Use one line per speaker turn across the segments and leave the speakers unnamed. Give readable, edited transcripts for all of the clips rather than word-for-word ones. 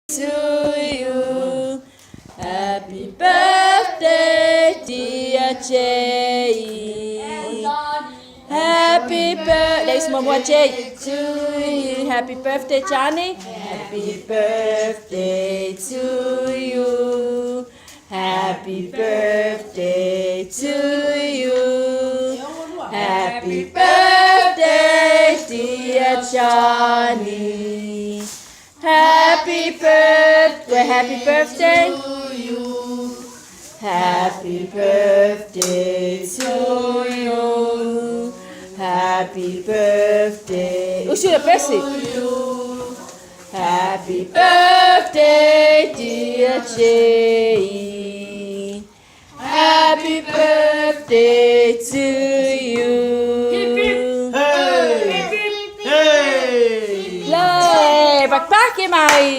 to you. Happy birthday, dear Jay. Happy birthday, Mama Jay, to you. Happy birthday, Johnny. Happy birthday to you. Happy birthday to you. Happy birthday, dear Johnny. Happy birthday, happy birthday to you. Happy birthday to you. Happy birthday. Oh, should I press it? Happy birthday, dear Jay. Happy birthday to you. Lên, bật bát kìa mày.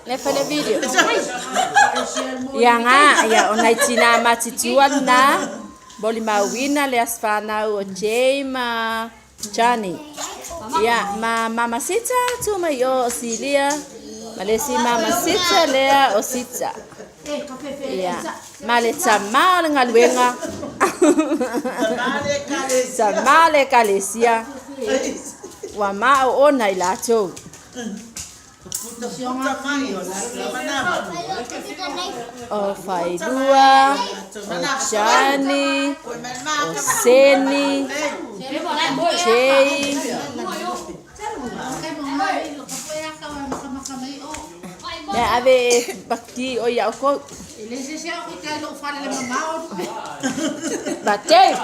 Để phải lên video. Yang ya onai tina mati tuan na. Boleh mawina le asfana o Jema Johnny. Ya mama sita tu mai o Silia. Malesi mama sita le o sita. Ya male sama le ngaluenga. Sama kalesia. Wa ma o onai la tu. O fai dua, o Johnny, o Seni, Jay. Ya ave bakti o ya ko. Batei.